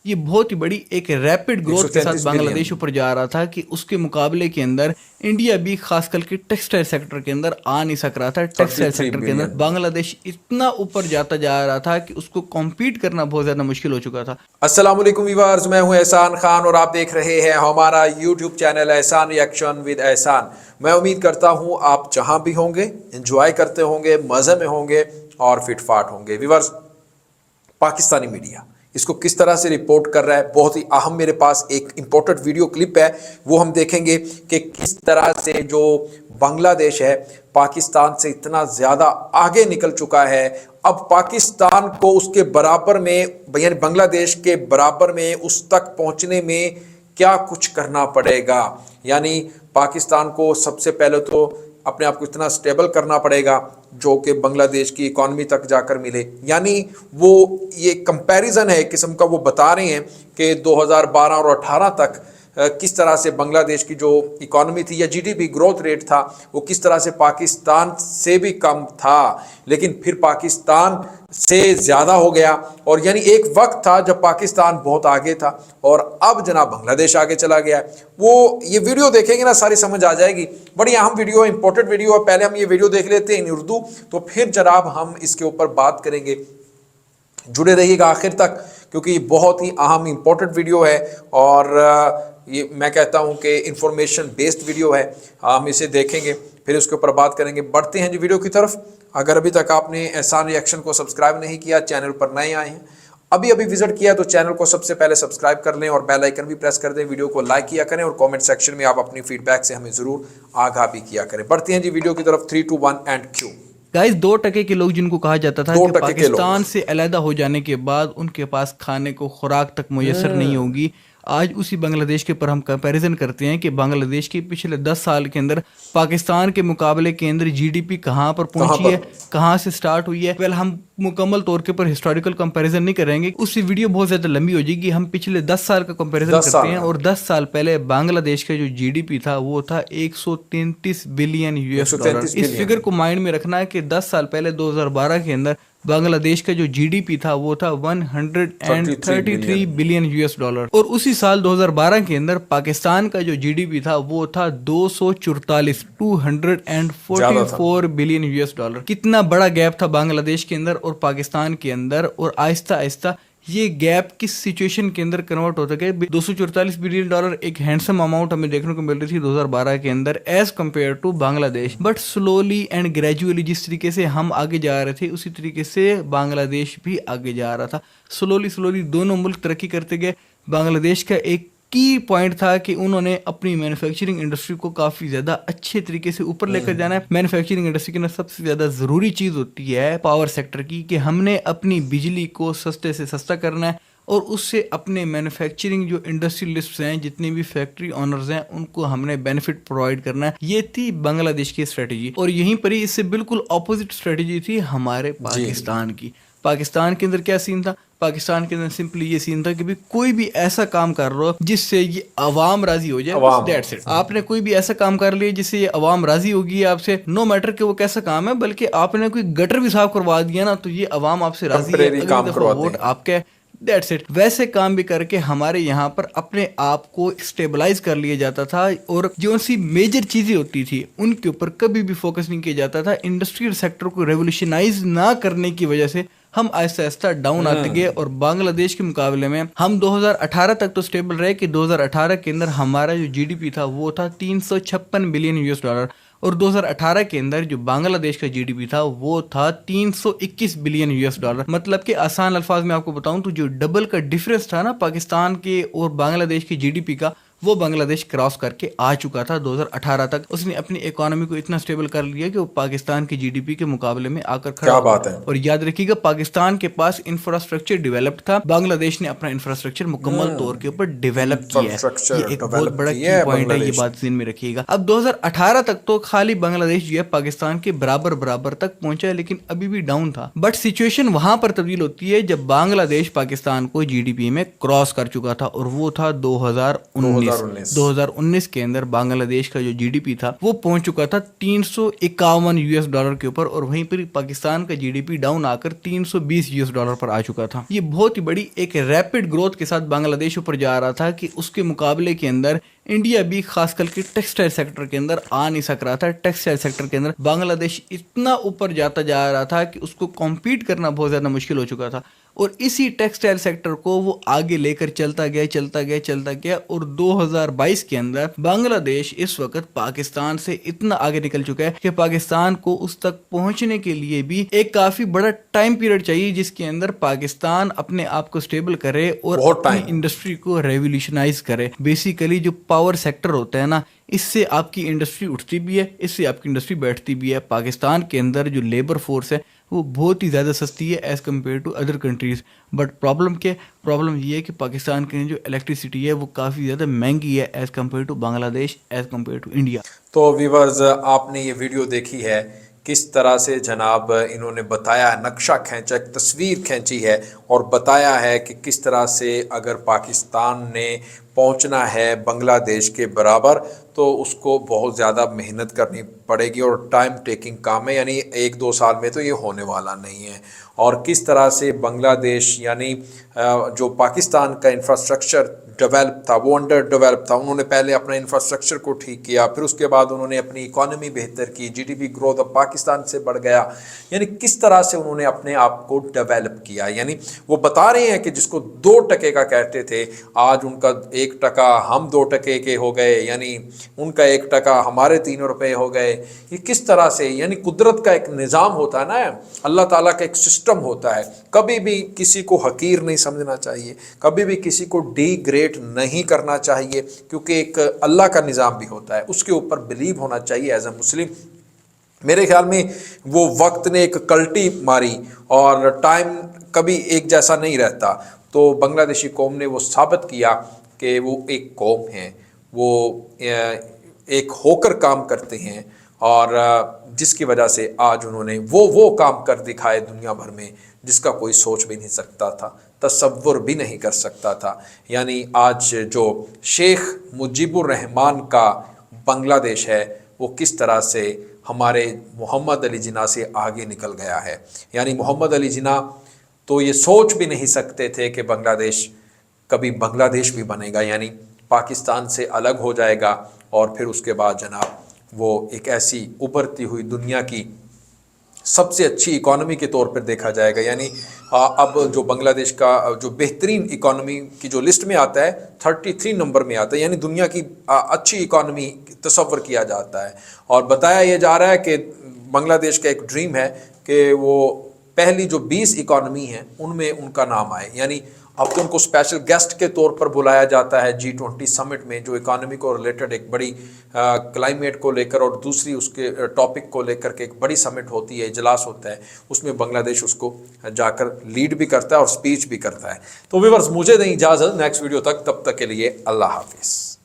ये बहुत ही बड़ी एक रैपिड ग्रोथ के साथ बांग्लादेश ऊपर जा रहा था कि उसके मुकाबले के अंदर इंडिया भी खास करके टेक्सटाइल सेक्टर के अंदर आ नहीं सक रहा था। टेक्सटाइल सेक्टर के अंदर बांग्लादेश इतना ऊपर जाता जा रहा था कि उसको कॉम्पीट करना बहुत ज्यादा मुश्किल हो चुका था। अस्सलाम वालेकुम व्यूअर्स, मैं हूं एहसान खान और आप देख रहे हैं हमारा यूट्यूब चैनल एहसान रिएक्शन विद एहसान। मैं उम्मीद करता हूं आप जहां भी होंगे एंजॉय करते होंगे, मजे में होंगे और फिटफाट होंगे। व्यूअर्स, पाकिस्तानी मीडिया इसको किस तरह से रिपोर्ट कर रहा है, बहुत ही अहम मेरे पास एक इम्पोर्टेंट वीडियो क्लिप है, वो हम देखेंगे कि किस तरह से जो बांग्लादेश है पाकिस्तान से इतना ज़्यादा आगे निकल चुका है। अब पाकिस्तान को उसके बराबर में, यानी बांग्लादेश के बराबर में उस तक पहुंचने में क्या कुछ करना पड़ेगा। यानी पाकिस्तान को सबसे पहले तो अपने आप को इतना स्टेबल करना पड़ेगा जो कि बांग्लादेश की इकॉनमी तक जाकर मिले। यानी वो ये कंपैरिजन है एक किस्म का, वो बता रहे हैं कि 2012 और 18 तक किस तरह से बांग्लादेश की जो इकॉनमी थी या जीडीपी ग्रोथ रेट था वो किस तरह से पाकिस्तान से भी कम था, लेकिन फिर पाकिस्तान से ज़्यादा हो गया। और यानी एक वक्त था जब पाकिस्तान बहुत आगे था और अब जनाब बांग्लादेश आगे चला गया है। वो ये वीडियो देखेंगे ना सारी समझ आ जाएगी। बड़ी अहम वीडियो है, इंपॉर्टेंट वीडियो है। पहले हम ये वीडियो देख लेते हैं इन उर्दू, तो फिर जनाब हम इसके ऊपर बात करेंगे। जुड़े रहिएगा आखिर तक क्योंकि ये बहुत ही अहम इंपॉर्टेंट वीडियो है और ये मैं कहता हूँ कि इंफॉर्मेशन बेस्ड वीडियो है। हम इसे देखेंगे फिर उसके ऊपर बात करेंगे। बढ़ते हैं जी वीडियो की तरफ। अगर अभी तक आपने एहसान रिएक्शन को सब्सक्राइब नहीं किया, चैनल पर नए आए हैं, अभी विजिट किया तो चैनल को सबसे पहले सब्सक्राइब कर लें और बेल आइकन भी प्रेस कर दें। वीडियो को लाइक किया करें और कमेंट सेक्शन में आप अपनी फीडबैक से हमें ज़रूर आगाह भी किया करें। बढ़ते हैं जी वीडियो की तरफ। 3, 2, 1 एंड क्यू। गाइस, 2% के लोग जिनको कहा जाता था कि पाकिस्तान से अलहदा हो जाने के बाद उनके पास खाने को खुराक तक मुयसर नहीं होगी, आज उसी बांग्लादेश के पर हम कंपैरिजन करते हैं कि बांग्लादेश के पिछले 10 साल के अंदर पाकिस्तान के मुकाबले के अंदर जीडीपी कहाँ पर पहुंची है, कहाँ से स्टार्ट हुई है। वेल, हम मुकम्मल तौर के ऊपर हिस्टोरिकल कंपैरिजन नहीं करेंगे, उससे वीडियो बहुत ज़्यादा लंबी हो जाएगी। हम पिछले 10 साल का कंपैरिजन करते हैं और 10 साल पहले बांग्लादेश का जो जीडीपी था वो था 133 बिलियन यूएस डॉलर। इस फिगर को माइंड में रखना है कि 10 साल पहले 2012 के अंदर बांग्लादेश का जो जीडीपी था वो था 133 बिलियन यूएस डॉलर और उसी साल 2012 के अंदर पाकिस्तान का जो जीडीपी था वो था 244 बिलियन यूएस डॉलर। कितना बड़ा गैप था बांग्लादेश के अंदर और पाकिस्तान के अंदर, और आहिस्ता आहिस्ता ये गैप किस सिचुएशन के अंदर कन्वर्ट होता गया। 244 बिलियन डॉलर एक हैंडसम अमाउंट हमें देखने को मिल रही थी 2012 के अंदर as compare to Bangladesh, but slowly and gradually जिस तरीके से हम आगे जा रहे थे उसी तरीके से बांग्लादेश भी आगे जा रहा था। स्लोली दोनों मुल्क तरक्की करते गए। बांग्लादेश का एक की पॉइंट था कि उन्होंने अपनी मैन्युफैक्चरिंग इंडस्ट्री को काफ़ी ज़्यादा अच्छे तरीके से ऊपर लेकर जाना है। मैन्युफैक्चरिंग इंडस्ट्री के अंदर सबसे ज़्यादा ज़रूरी चीज़ होती है पावर सेक्टर की, कि हमने अपनी बिजली को सस्ते से सस्ता करना है और उससे अपने मैन्युफैक्चरिंग जो इंडस्ट्रियलिस्ट्स हैं, जितने भी फैक्ट्री ओनर्स हैं, उनको हमने बेनिफिट प्रोवाइड करना है। ये थी बांग्लादेश की स्ट्रेटेजी और यहीं पर ही इससे बिल्कुल ऑपोजिट स्ट्रेटेजी थी हमारे पाकिस्तान की। पाकिस्तान के अंदर क्या सीन था? पाकिस्तान के अंदर सिंपली ये सीन था कि भी कोई भी ऐसा काम कर रहा हो जिससे ये अवाम राजी हो जाए, दैट्स इट। आपने कोई भी ऐसा काम कर लिया जिससे ये अवाम राजी होगी आपसे, नो मैटर कि वो कैसा काम है, बल्कि आपने कोई गटर भी साफ करवा दिया ना तो ये अवाम आपसे राजी है, अगली दफा वोट आपका है, दैट्स इट। वैसे काम भी करके हमारे यहाँ पर अपने आप को स्टेबलाइज कर लिया जाता था और जो सी मेजर चीजें होती थी उनके ऊपर कभी भी फोकस नहीं किया जाता था। इंडस्ट्रियल सेक्टर को रेवोल्यूशनाइज ना करने की वजह से हम आहिस्ता आहिस्ता डाउन आते गए और बांग्लादेश के मुकाबले में हम 2018 तक तो स्टेबल रहे कि 2018 के अंदर हमारा जो जीडीपी था वो था 356 बिलियन यूएस डॉलर और 2018 के अंदर जो बांग्लादेश का जीडीपी था वो था 321 बिलियन यूएस डॉलर। मतलब कि आसान अल्फाज में आपको बताऊं तो जो डबल का डिफरेंस था ना पाकिस्तान के और बांग्लादेश की जीडीपी का, वो बांग्लादेश क्रॉस करके आ चुका था 2018 तक। उसने अपनी इकोनॉमी को इतना स्टेबल कर लिया कि वो पाकिस्तान की जीडीपी के मुकाबले में आकर खड़ा। क्या बात है। और याद रखिएगा, पाकिस्तान के पास इंफ्रास्ट्रक्चर डेवलप्ड था, बांग्लादेश ने अपना इंफ्रास्ट्रक्चर मुकम्मल तौर के ऊपर डेवलप किया है। ये एक बहुत बड़ा की पॉइंट है, ये बात ध्यान में रखिएगा। अब 2018 तक तो खाली बांग्लादेश जो है पाकिस्तान के बराबर तक पहुंचा है, लेकिन अभी भी डाउन था। बट सिचुएशन वहां पर तब्दील होती है जब बांग्लादेश पाकिस्तान को जीडीपी में क्रॉस कर चुका था और वो था 2019 2019 के अंदर बांग्लादेश का जो जीडीपी था वो पहुंच चुका था 351 यूएस डॉलर के ऊपर, और वहीं पर पाकिस्तान का जीडीपी डाउन आकर 320 यूएस डॉलर पर आ चुका था। ये बहुत ही बड़ी एक रैपिड ग्रोथ के साथ बांग्लादेश ऊपर जा रहा था कि उसके मुकाबले के अंदर इंडिया भी खास करके टेक्सटाइल सेक्टर के अंदर आ नहीं सक रहा था। टेक्सटाइल सेक्टर के अंदर बांग्लादेश इतना ऊपर जाता जा रहा था कि उसको कॉम्पीट करना बहुत ज़्यादा मुश्किल हो चुका था, और इसी टेक्सटाइल सेक्टर को वो आगे लेकर चलता गया और 2022 के अंदर बांग्लादेश इस वक्त पाकिस्तान से इतना आगे निकल चुका है कि पाकिस्तान को उस तक पहुंचने के लिए भी एक काफी बड़ा टाइम पीरियड चाहिए, जिसके अंदर पाकिस्तान अपने आप को स्टेबल करे और अपनी इंडस्ट्री को रेवोल्यूशनाइज करे। बेसिकली जो पावर सेक्टर होता है ना, इससे आपकी इंडस्ट्री उठती भी है, इससे आपकी इंडस्ट्री बैठती भी है। पाकिस्तान के अंदर जो लेबर फोर्स है वो बहुत ही ज़्यादा सस्ती है as compare to other countries, but problem ये है कि पाकिस्तान की जो इलेक्ट्रिसिटी है वो काफ़ी ज़्यादा महंगी है as compare to Bangladesh, as compare to India. तो व्यूअर्स, आपने ये वीडियो देखी है किस तरह से जनाब इन्होंने बताया, नक्शा खींचा, एक तस्वीर खींची है और बताया है कि किस तरह से अगर पाकिस्तान ने पहुंचना है बांग्लादेश के बराबर तो उसको बहुत ज़्यादा मेहनत करनी पड़ेगी और टाइम टेकिंग काम है, यानी 1-2 साल में तो ये होने वाला नहीं है। और किस तरह से बांग्लादेश यानी जो पाकिस्तान का इंफ्रास्ट्रक्चर डेवलप था वो अंडर डेवलप था। उन्होंने पहले अपना इंफ्रास्ट्रक्चर को ठीक किया, फिर उसके बाद उन्होंने अपनी इकोनॉमी बेहतर की, जीडीपी ग्रोथ अब पाकिस्तान से बढ़ गया। यानी किस तरह से उन्होंने अपने आप को डेवलप किया, यानी वो बता रहे हैं कि जिसको 2% का कहते थे आज उनका 1% हम 2% के हो गए, यानी उनका 1% हमारे 3 रुपये हो गए। ये किस तरह से, यानी कुदरत का एक निज़ाम होता है ना, अल्लाह ताला का एक सिस्टम होता है। कभी भी किसी को हकीर नहीं समझना चाहिए, कभी भी किसी को डिग्रेड नहीं करना चाहिए, क्योंकि एक अल्लाह का निज़ाम भी होता है, उसके ऊपर बिलीव होना चाहिए एज ए मुस्लिम। मेरे ख्याल में वो वक्त ने एक कल्टी मारी और टाइम कभी एक जैसा नहीं रहता। तो बांग्लादेशी कौम ने वो साबित किया कि वो एक कौम है, वो एक होकर काम करते हैं, और जिसकी वजह से आज उन्होंने वो काम कर दिखाए दुनिया भर में जिसका कोई सोच भी नहीं सकता था, तसव्वुर भी नहीं कर सकता था। यानी आज जो शेख मुजीबुर रहमान का बांग्लादेश है वो किस तरह से हमारे मोहम्मद अली जिन्ना से आगे निकल गया है। यानी मोहम्मद अली जिन्ना तो ये सोच भी नहीं सकते थे कि बांग्लादेश कभी बांग्लादेश भी बनेगा, यानी पाकिस्तान से अलग हो जाएगा और फिर उसके बाद जनाब वो एक ऐसी उभरती हुई दुनिया की सबसे अच्छी इकोनॉमी के तौर पर देखा जाएगा। यानी अब जो बांग्लादेश का जो बेहतरीन इकोनॉमी की जो लिस्ट में आता है 33 नंबर में आता है, यानी दुनिया की अच्छी इकोनॉमी तस्वर किया जाता है। और बताया यह जा रहा है कि बांग्लादेश का एक ड्रीम है कि वो पहली जो 20 इकोनॉमी हैं उनमें उनका नाम आए। यानी अब तो उनको स्पेशल गेस्ट के तौर पर बुलाया जाता है G20 समिट में, जो इकोनॉमी को रिलेटेड एक बड़ी क्लाइमेट को लेकर और दूसरी उसके टॉपिक को लेकर के एक बड़ी समिट होती है, इजलास होता है, उसमें बांग्लादेश उसको जाकर लीड भी करता है और स्पीच भी करता है। तो व्यूअर्स, मुझे दें इजाज़त, नेक्स्ट वीडियो तक, तब तक के लिए अल्लाह हाफिज़।